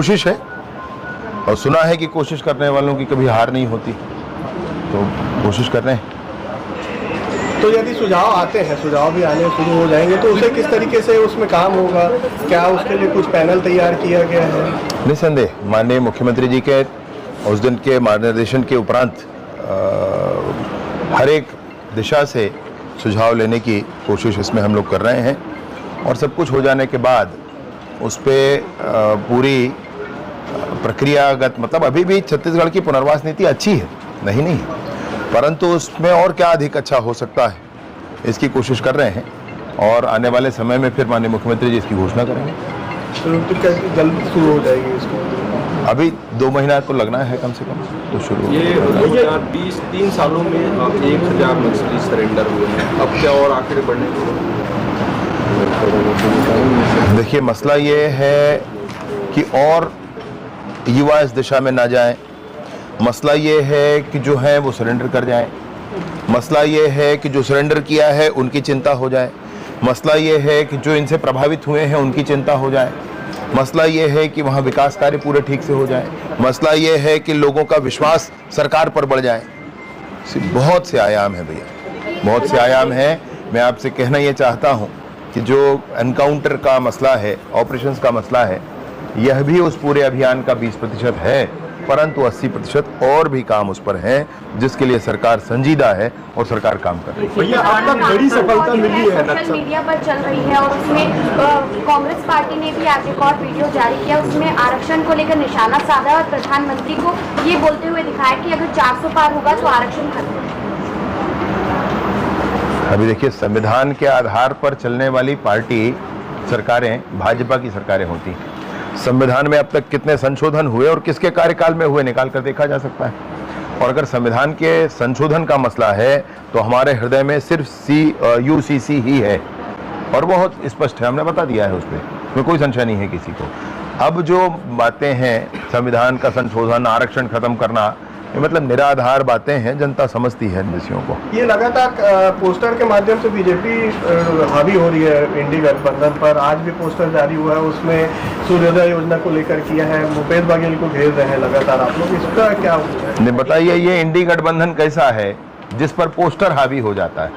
कोशिश है, और सुना है कि कोशिश करने वालों की कभी हार नहीं होती, तो कोशिश कर रहे हैं। तो यदि सुझाव आते हैं, सुझाव भी आने शुरू हो जाएंगे, तो उसे किस तरीके से उसमें काम होगा? क्या उसके लिए कुछ पैनल तैयार किया गया है? निस्संदेह माननीय मुख्यमंत्री जी के उस दिन के मार्गदर्शन के उपरांत हर एक दिशा से सुझाव लेने की कोशिश इसमें हम लोग कर रहे हैं, और सब कुछ हो जाने के बाद उस पर पूरी प्रक्रियागत, मतलब अभी भी छत्तीसगढ़ की पुनर्वास नीति अच्छी है, नहीं, परंतु उसमें और क्या अधिक अच्छा हो सकता है, इसकी कोशिश कर रहे हैं, और आने वाले समय में फिर माननीय मुख्यमंत्री जी इसकी घोषणा करेंगे। तो कैसे जल्द शुरू हो जाएगी इसको? अभी 2 महीना तो लगना है कम से कम, तो शुरू। ये 2020 3 सालों में 1000 नक्सली सरेंडर हुए हैं, अब क्या और आखिर बढ़ने? देखिए, मसला ये है कि और युवा इस दिशा में ना जाएं, मसला ये है कि जो है वो सरेंडर कर जाएं, मसला ये है कि जो सरेंडर किया है उनकी चिंता हो जाए, मसला ये है कि जो इनसे प्रभावित हुए हैं उनकी चिंता हो जाए, मसला ये है कि वहाँ विकास कार्य पूरे ठीक से हो जाए, मसला ये है कि लोगों का विश्वास सरकार पर बढ़ जाए। बहुत से आयाम है भैया, बहुत से आयाम हैं। मैं आपसे कहना ये चाहता हूँ कि जो एनकाउंटर का मसला है, ऑपरेशंस का मसला है, यह भी उस पूरे अभियान का 20% है, परंतु 80% और भी काम उस पर है, जिसके लिए सरकार संजीदा है और सरकार काम कर रही है। भैया, अब तक बड़ी सफलता मिली है। सोशल मीडिया पर चल रही है, और उसमें कांग्रेस पार्टी ने भी आज एक और वीडियो जारी किया, उसमें आरक्षण को लेकर निशाना साधा और प्रधानमंत्री को ये बोलते हुए दिखाया कि अगर 400 पार होगा तो आरक्षण खत्म। अभी देखिए, संविधान के आधार पर चलने वाली पार्टी सरकारें भाजपा की सरकारें होती हैं। संविधान में अब तक कितने संशोधन हुए और किसके कार्यकाल में हुए, निकाल कर देखा जा सकता है। और अगर संविधान के संशोधन का मसला है तो हमारे हृदय में सिर्फ UCC ही है, और बहुत स्पष्ट है, हमने बता दिया है, उसमें कोई संशय नहीं है किसी को। अब जो बातें हैं, संविधान का संशोधन, आरक्षण खत्म करना, ये मतलब निराधार बातें हैं, जनता समझती है इन विषयों को। ये लगातार पोस्टर के माध्यम से बीजेपी हावी हो रही है इंडी गठबंधन पर। आज भी पोस्टर जारी हुआ है, उसमें सूर्योदय योजना को लेकर किया है, भूपेश बघेल को घेर रहे हैं लगातार आप लोग, इसका क्या होता है? नहीं, बताइए, ये इंडी गठबंधन कैसा है जिस पर पोस्टर हावी हो जाता है?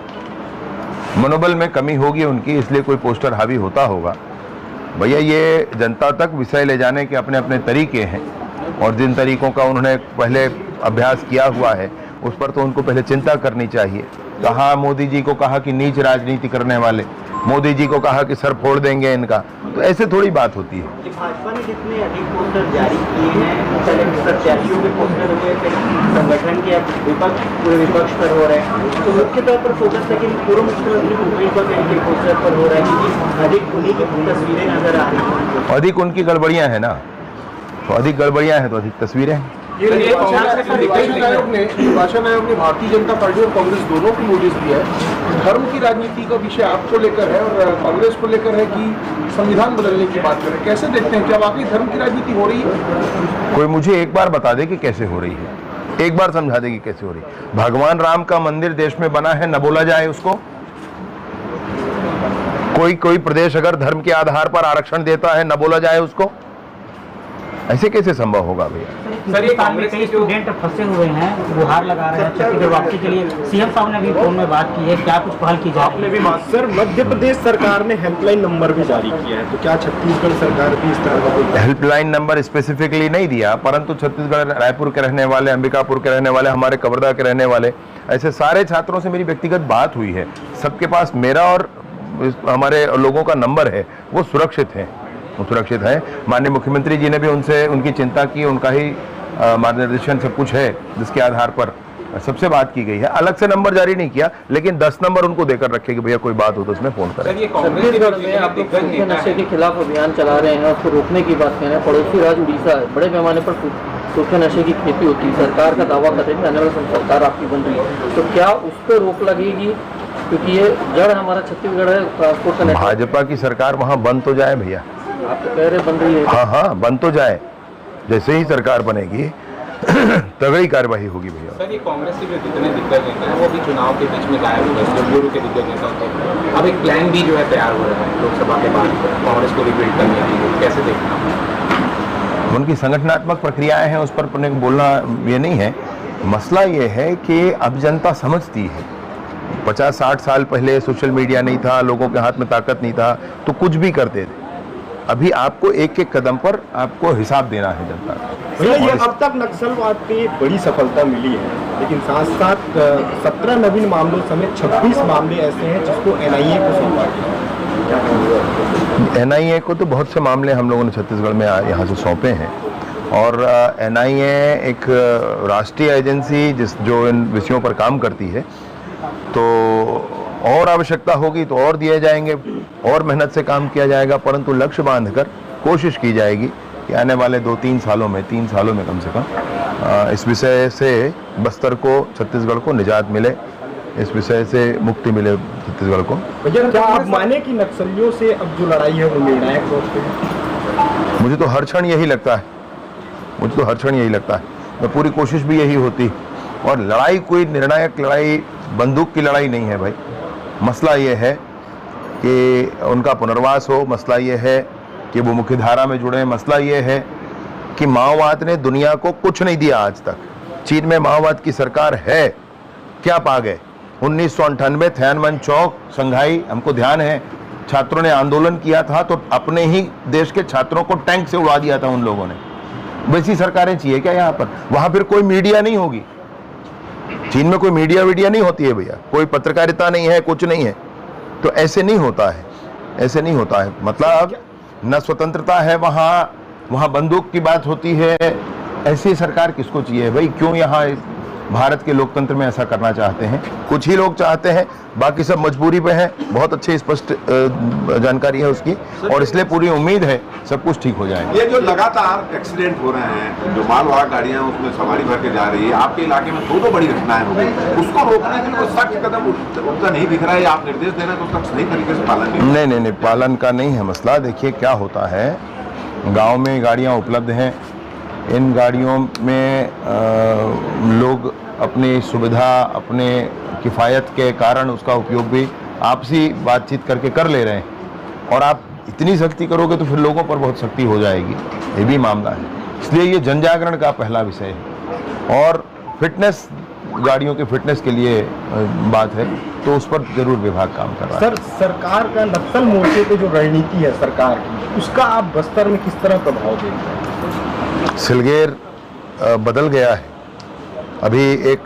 मनोबल में कमी होगी उनकी, इसलिए कोई पोस्टर हावी होता होगा। भैया, ये जनता तक विषय ले जाने के अपने अपने तरीके हैं, और जिन तरीकों का उन्होंने पहले अभ्यास किया हुआ है उस पर तो उनको पहले चिंता करनी चाहिए। कहा मोदी जी को कहा कि नीच राजनीति करने वाले, मोदी जी को कहा कि सर फोड़ देंगे इनका, तो ऐसे थोड़ी बात होती है। भाजपा ने जितने अधिक पोस्टर जारी किए हैं, प्रत्याशियों के पोस्टर हुए, संगठन के विपक्ष, पूरे विपक्ष पर हो रहे हैं, तो मुख्य तौर पर फोकस लेकिन पूर्व मुख्यमंत्री भूपेश बघेल के पोस्टर पर हो रहा है, क्योंकि अधिक उन्हीं की तस्वीरें नजर आ रही हैं। अधिक उनकी गड़बड़ियां हैं ना, तो अधिक गड़बड़ियां हैं तो अधिक तस्वीरें हैं। निर्वाचन आयोग ने भारतीय जनता पार्टी और कांग्रेस दोनों को नोटिस दिया है। धर्म की राजनीति का विषय आपको लेकर है और कांग्रेस को लेकर है कि संविधान बदलने की बात करें, कैसे देखते हैं? क्या वाकई धर्म की राजनीति हो रही है? कोई मुझे एक बार बता दे कि कैसे हो रही है, एक बार समझा दे कि कैसे हो रही है। भगवान राम का मंदिर देश में बना है, न बोला जाए उसको? कोई प्रदेश अगर धर्म के आधार पर आरक्षण देता है, न बोला जाए उसको? ऐसे कैसे संभव होगा भैया? सर, ये कांग्रेस के स्टूडेंट फंसे हुए हैं, गुहार लगा रहे हैं छत्तीसगढ़ वापसी के लिए। सीएम साहब ने भी फोन में बात की है, क्या कुछ पहल की जाए? आपने भी बात। सर, मध्य प्रदेश सरकार ने हेल्पलाइन नंबर भी जारी किया है, तो क्या छत्तीसगढ़ सरकार भी इस तरह का कोई हेल्पलाइन नंबर स्पेसिफिकली नहीं दिया, परंतु छत्तीसगढ़, रायपुर के रहने वाले, अंबिकापुर के रहने वाले, हमारे कवर्धा के रहने वाले, ऐसे सारे छात्रों से मेरी व्यक्तिगत बात हुई है। सबके पास मेरा और हमारे लोगों का नंबर है, वो सुरक्षित है, वो सुरक्षित है। माननीय मुख्यमंत्री जी ने भी उनसे उनकी चिंता की, उनका ही मार्गदर्शन सब कुछ है, जिसके आधार पर सबसे बात की गई है। अलग से नंबर जारी नहीं किया, लेकिन 10 नंबर उनको देकर रखे कि भैया कोई बात हो तो उसमें फोन करें। छत्तीसगढ़ में आप लोग सूखे नशे के खिलाफ अभियान चला रहे हैं, उसको रोकने की बात कह रहे हैं। पड़ोसी राज्य उड़ीसा है, बड़े पैमाने पर सूखे नशे की खेती होती है, सरकार का दावा कर रही है आने वाले सरकार आपकी बन रही है, तो क्या उस पर रोक लगेगी? क्योंकि ये जड़ हमारा छत्तीसगढ़ है, ट्रांसपोर्ट का। भाजपा की सरकार वहाँ बंद तो जाए भैया, आप तो कह रहे बन रही है। हाँ, बंद तो जाए। जैसे ही सरकार बनेगी तगड़ी कार्रवाई होगी भैया। सर, ये कांग्रेस के जो जितने दिग्गज नेता हैं वो भी चुनाव के बीच में गायब हो गए, जमहूरियों के दिग्गज नेता थे। अब एक प्लान भी जो है तैयार हो रहा है लोकसभा के बाद कांग्रेस को रिबिल्ड करने के लिए, कैसे देखना? भाजपा की सरकार वहाँ बंद तो जाए भैया, जैसे ही सरकार बनेगी तगड़ी कार्रवाई होगी भैया। सर, ये कांग्रेस के जो जितने दिग्गज नेता हैं वो भी चुनाव के बीच में गायब हो गए, लोकसभा के बाद कांग्रेस को रिबिल्ड करने के लिए, कैसे देखना? उनकी संगठनात्मक प्रक्रियाएं हैं, उस पर अपने को बोलना ये नहीं है। मसला ये है कि अब जनता समझती है। 50-60 साल पहले सोशल मीडिया नहीं था, लोगों के हाथ में ताकत नहीं था, तो कुछ भी करते थे। अभी आपको एक एक कदम पर आपको हिसाब देना है जनता को। भैया ये अब तक नक्सलवाद पे बड़ी सफलता मिली है, लेकिन साथ साथ 17 नवीन मामलों समेत 26 मामले ऐसे हैं जिसको एनआईए को सौंपा गया। एनआईए को तो बहुत से मामले हम लोगों ने छत्तीसगढ़ में यहाँ से सौंपे हैं, और एनआईए एक राष्ट्रीय एजेंसी जो इन विषयों पर काम करती है, तो और आवश्यकता होगी तो और दिए जाएंगे, और मेहनत से काम किया जाएगा, परंतु लक्ष्य बांधकर कोशिश की जाएगी कि आने वाले 2-3 सालों में, 3 सालों में कम से कम इस विषय से बस्तर को, छत्तीसगढ़ को निजात मिले, इस विषय से मुक्ति मिले छत्तीसगढ़ को। भैया क्या आप माने कि नक्सलियों से अब जो लड़ाई है वो निर्णायक तौर पे है? मुझे तो हर क्षण यही लगता है, मुझे तो हर क्षण यही लगता है। मैं पूरी कोशिश भी यही होती, और लड़ाई कोई निर्णायक लड़ाई, बंदूक की लड़ाई नहीं है भाई। मसला ये है कि उनका पुनर्वास हो, मसला ये है कि वो मुख्य धारा में जुड़े, मसला ये है कि माओवाद ने दुनिया को कुछ नहीं दिया आज तक। चीन में माओवाद की सरकार है, क्या पा गए? 1998 थियानमन चौक, संघाई, हमको ध्यान है, छात्रों ने आंदोलन किया था तो अपने ही देश के छात्रों को टैंक से उड़ा दिया था उन लोगों ने। वैसी सरकारें चाहिए क्या यहाँ पर? वहाँ फिर कोई मीडिया नहीं होगी। चीन में कोई मीडिया नहीं होती है भैया, कोई पत्रकारिता नहीं है, कुछ नहीं है। तो ऐसे नहीं होता है, ऐसे नहीं होता है। मतलब न स्वतंत्रता है वहाँ बंदूक की बात होती है। ऐसी सरकार किसको चाहिए भाई? क्यों यहाँ भारत के लोकतंत्र में ऐसा करना चाहते हैं? कुछ ही लोग चाहते हैं, बाकी सब मजबूरी पे हैं। बहुत अच्छी स्पष्ट जानकारी है उसकी, और इसलिए पूरी उम्मीद है सब कुछ ठीक हो जाएगा। ये जो लगातार एक्सीडेंट हो रहे हैं, जो मालवाहक गाड़ियां उसमें सवारी भर के जा रही है, आपके इलाके में 2 बड़ी घटनाएं हो गई, उसको रोकने के लिए कोई सख्त कदम उठता नहीं दिख रहा है। आप निर्देश दे रहे हैं तो उसका सही तरीके से पालन नहीं, पालन का नहीं है मसला। देखिए क्या होता है, गाँव में गाड़ियाँ उपलब्ध हैं, इन गाड़ियों में लोग अपनी सुविधा, अपने किफ़ायत के कारण उसका उपयोग भी आपसी बातचीत करके कर ले रहे हैं। और आप इतनी सख्ती करोगे तो फिर लोगों पर बहुत सख्ती हो जाएगी, ये भी मामला है। इसलिए ये जन जागरण का पहला विषय है, और फिटनेस, गाड़ियों के फिटनेस के लिए बात है, तो उस पर जरूर विभाग काम कर रहा है। सर, सरकार का नक्सल मोर्चे पे जो रणनीति है सरकार की, उसका आप बस्तर में किस तरह प्रभाव देखते हैं? सिलगेर बदल गया है। अभी एक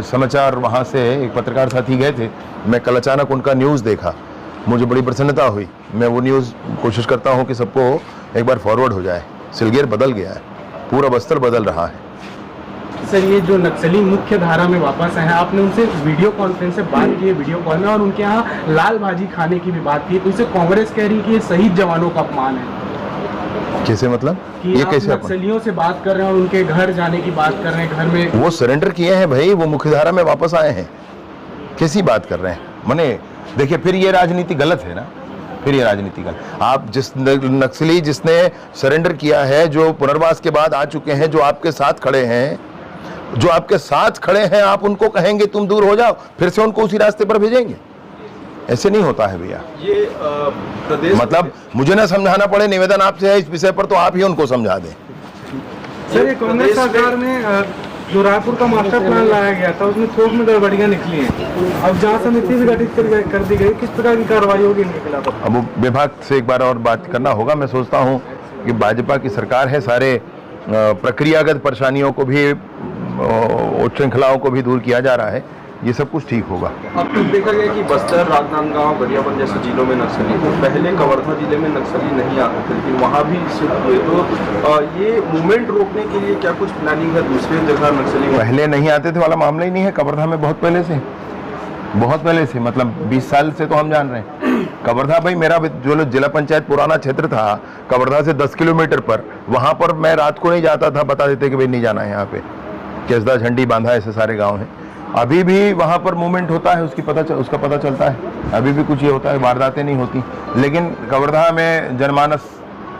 समाचार वहाँ से एक पत्रकार साथी गए थे, मैं कल अचानक उनका न्यूज़ देखा, मुझे बड़ी प्रसन्नता हुई। मैं वो न्यूज़ कोशिश करता हूँ कि सबको एक बार फॉरवर्ड हो जाए। सिलगेर बदल गया है, पूरा बस्तर बदल रहा है। सर, ये जो नक्सली मुख्य धारा में वापस आए हैं, आपने उनसे वीडियो कॉन्फ्रेंस से बात की है, वीडियो कॉल में, और उनके यहाँ लाल भाजी खाने की भी बात की, तो इसे कांग्रेस कह रही है कि ये शहीद जवानों का अपमान है। कैसे मतलब? कि ये कैसे नक्सलियों से बात कर रहे हैं और उनके घर जाने की बात कर रहे हैं? घर में वो सरेंडर किए हैं भाई, वो मुख्यधारा में वापस आए हैं, कैसी बात कर रहे हैं? माने देखिए, फिर ये राजनीति गलत है ना, फिर ये राजनीति गलत। आप जिस नक्सली जिसने सरेंडर किया है, जो पुनर्वास के बाद आ चुके हैं, जो आपके साथ खड़े हैं, आप उनको कहेंगे तुम दूर हो जाओ, फिर से उनको उसी रास्ते पर भेजेंगे? ऐसे नहीं होता है भैया। ये प्रदेश मतलब मुझे ना समझाना पड़े, निवेदन आपसे है इस विषय पर, तो आप ही उनको समझा दें। सर, ये कांग्रेस सरकार में जो रायपुर का मास्टर प्लान लाया गया था, उसमें थोक में गड़बड़ियां निकली हैं। अब जांच समिति भी गठित कर दी गई, किस प्रकार की कार्रवाई होगी इनके खिलाफ? अब वो विभाग से एक बार और बात करना होगा। मैं सोचता हूँ कि भाजपा की सरकार है, सारे प्रक्रियागत परेशानियों को भी, उच्छृंखलाओं को भी दूर किया जा रहा है, ये सब कुछ ठीक होगा। अब तक देखा गया कि बस्तर, राजनांदगांव, गरियाबंद जैसे जिलों में नक्सली, तो पहले कवर्धा जिले में नक्सली नहीं आते थे, लेकिन वहाँ भी शिफ्ट हुए। तो ये मूवमेंट रोकने के लिए क्या कुछ प्लानिंग है दूसरे जगह नक्सली? पहले नहीं आते थे वाला मामला ही नहीं है, कवर्धा में बहुत पहले से, मतलब 20 साल से तो हम जान रहे हैं। कवर्धा भाई, मेरा जो जिला पंचायत पुराना क्षेत्र था, कवर्धा से 10 किलोमीटर पर, वहाँ पर मैं रात को नहीं जाता था, बता देते कि भाई नहीं जाना है यहाँ पे, केसदा, झंडी, बांधा, ऐसे सारे गाँव हैं। अभी भी वहाँ पर मूवमेंट होता है, उसका पता चलता है। अभी भी कुछ ये होता है, वारदातें नहीं होती, लेकिन कवर्धा में जनमानस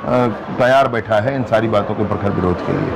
तैयार बैठा है इन सारी बातों के प्रखर विरोध के लिए।